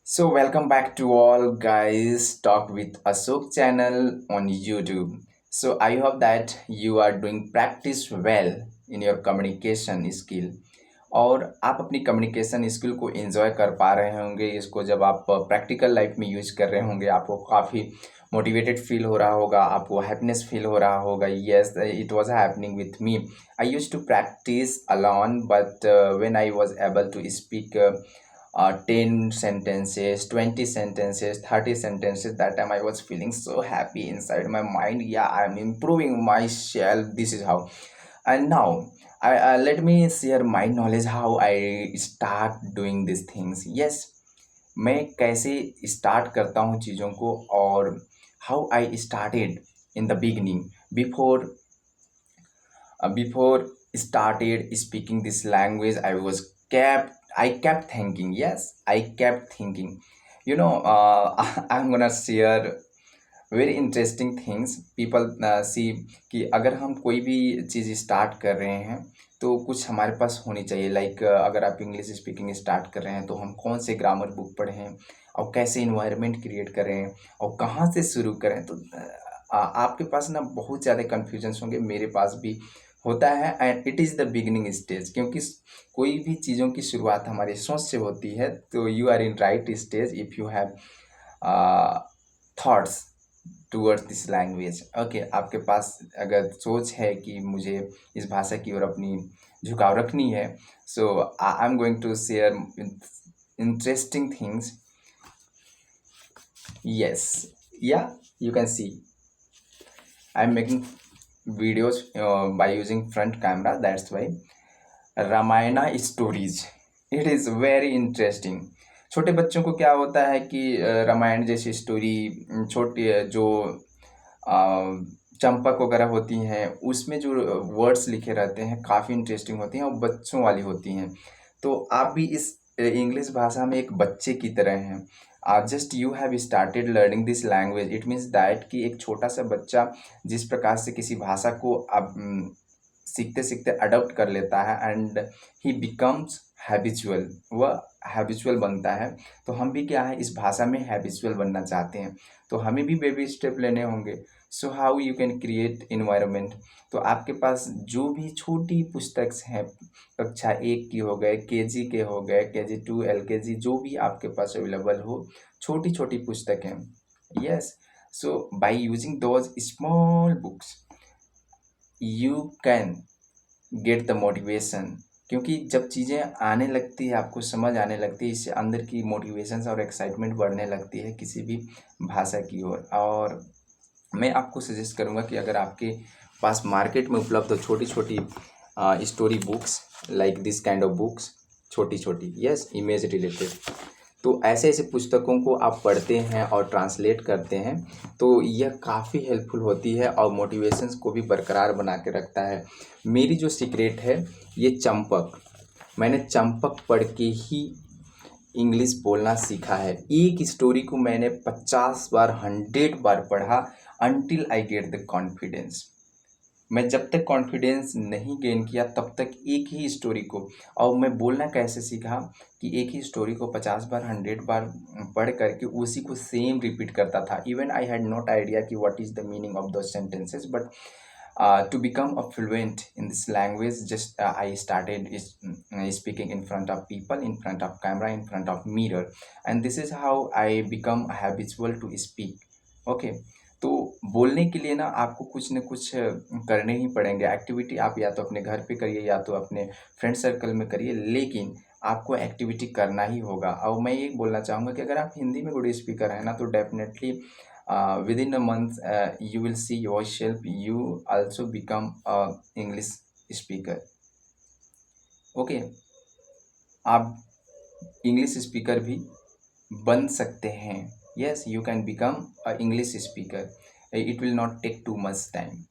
So welcome back to all guys talk with Ashok channel on YouTube. So I hope that you are doing practice well in your communication skill और आप अपनी communication skill को enjoy कर पा रहे होंगे। इसको जब आप प्रैक्टिकल लाइफ में यूज कर रहे होंगे आपको काफ़ी मोटिवेटेड फील हो रहा होगा, आपको हैप्पीनेस फील हो रहा होगा। Yes, it was happening with me. I used to practise alone but when I was able to speak 10 sentences, 20 sentences, 30 sentences. That time I was feeling so happy inside my mind. Yeah, I'm improving myself. This is how. And now, let me share my knowledge how I start doing these things. Yes, मैं कैसे start करता हूँ चीज़ों को और how I started in the beginning before started speaking this language. I kept thinking. Yes, I kept thinking. I'm gonna share very interesting things people see कि अगर हम कोई भी चीज़ स्टार्ट कर रहे हैं तो कुछ हमारे पास होनी चाहिए। लाइक अगर आप इंग्लिश स्पीकिंग स्टार्ट कर रहे हैं तो हम कौन से ग्रामर बुक पढ़ें और कैसे इन्वायरमेंट क्रिएट करें और कहाँ से शुरू करें। तो आपके पास ना बहुत ज़्यादा कन्फ्यूजन्स होंगे, मेरे पास भी होता है। And it is the beginning stage, क्योंकि कोई भी चीज़ों की शुरुआत हमारी सोच से होती है। तो you are in right stage if you have thoughts towards this language. Okay, आपके पास अगर सोच है कि मुझे इस भाषा की ओर अपनी झुकाव रखनी है, so I am going to share interesting things. Yes, yeah you can see I am making videos by using front camera. That's why Ramayana stories, it is very interesting. छोटे बच्चों को क्या होता है कि रामायण जैसी स्टोरी, छोटी जो चंपक वगैरह होती हैं उसमें जो वर्ड्स लिखे रहते हैं काफ़ी इंटरेस्टिंग होती हैं और बच्चों वाली होती हैं। तो आप भी इस इंग्लिश भाषा में एक बच्चे की तरह हैं। Just you have started learning this language, it means that कि एक छोटा सा बच्चा जिस प्रकार से किसी भाषा को अब सीखते सीखते अडॉप्ट कर लेता है एंड ही बिकम्स हैबिचुअल, वह हैबिचुअल बनता है। तो हम भी क्या है, इस भाषा में हैबिचुअल बनना चाहते हैं, तो हमें भी बेबी स्टेप लेने होंगे। So how you can create environment. तो आपके पास जो भी छोटी पुस्तक हैं, कक्षा 1 की हो गए, केजी के हो गए, KG 2 LKG, जो भी आपके पास अवेलेबल हो, छोटी छोटी पुस्तकें। Yes, so by using those small books you can get the motivation. क्योंकि जब चीज़ें आने लगती है, आपको समझ आने लगती है, इससे अंदर की मोटिवेशन और एक्साइटमेंट बढ़ने लगती है किसी भी भाषा की ओर। और मैं आपको सजेस्ट करूँगा कि अगर आपके पास मार्केट में उपलब्ध हो छोटी छोटी story books, like this kind of books, छोटी छोटी, यस, इमेज रिलेटेड, तो ऐसे ऐसे पुस्तकों को आप पढ़ते हैं और ट्रांसलेट करते हैं तो यह काफ़ी हेल्पफुल होती है और मोटिवेशंस को भी बरकरार बना के रखता है। मेरी जो सीक्रेट है ये चंपक, मैंने चंपक पढ़ के ही इंग्लिश बोलना सीखा है। एक स्टोरी को मैंने 50 बार 100 बार पढ़ा until I get the confidence. मैं जब तक कॉन्फिडेंस नहीं गेन किया तब तक एक ही स्टोरी को, और मैं बोलना कैसे सीखा कि एक ही स्टोरी को 50 बार 100 बार पढ़ करके उसी को सेम रिपीट करता था। Even I had not idea कि what is the meaning of those sentences, but to become a fluent in this language, just I started speaking in front of people, in front of camera, in front of mirror, and this is how I become habitual to speak. Okay, तो बोलने के लिए ना आपको कुछ न कुछ करने ही पड़ेंगे। एक्टिविटी आप या तो अपने घर पे करिए या तो अपने फ्रेंड सर्कल में करिए, लेकिन आपको एक्टिविटी करना ही होगा। और मैं ये बोलना चाहूँगा कि अगर आप हिंदी में गुड स्पीकर हैं ना तो definitely within a month you will see yourself, you also become a English speaker. Okay, आप इंग्लिश स्पीकर भी बन सकते हैं। Yes, you can become a English speaker, it will not take too much time.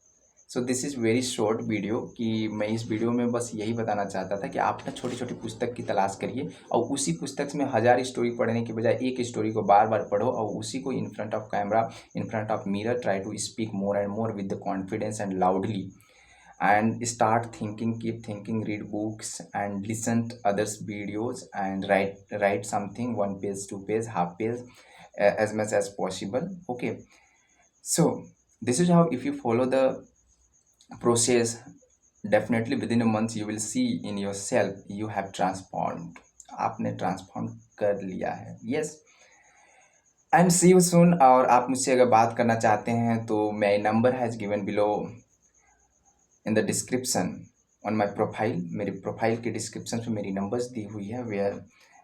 So this is very short video कि मैं इस video में बस यही बताना चाहता था कि आप ना छोटी छोटी पुस्तक की तलाश करिए और उसी पुस्तक में 1000 स्टोरी पढ़ने के बजाय एक स्टोरी को बार बार पढ़ो और उसी को in front of camera, in front of mirror try to speak more and more with the confidence and loudly. and start thinking, keep thinking, read books and listen to others videos, and write something, one page, two page, half page, as much as possible. Okay, so this is how, if you follow the process, definitely within a month you will see in yourself you have transformed, आपने transform कर लिया है. Yes, and see you soon. और आप मुझसे अगर बात करना चाहते हैं तो my number has given below in the description on my profile. मेरी प्रोफाइल के डिस्क्रिप्शन पे मेरी नंबर्स दी हुई है,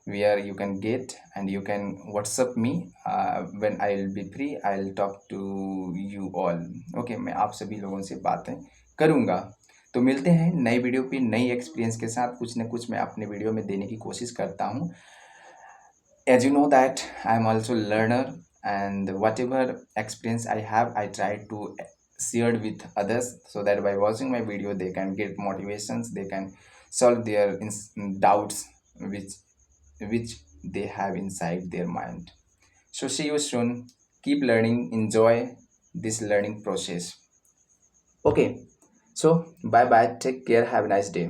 where you can get and you can WhatsApp me when I will be free. I will talk to you all. Okay, मैं आप सभी लोगों से बातें करूँगा. तो मिलते हैं नई वीडियो पे नई एक्सपीरियंस के साथ. कुछ न कुछ मैं अपने वीडियो में देने की कोशिश करता हूँ. As you know that I am also learner, and whatever experience I have, I try to share with others, so that by watching my video they can get motivations, they can solve their doubts which they have inside their mind. So see you soon. Keep learning, enjoy this learning process. Okay, so bye bye, take care, have a nice day.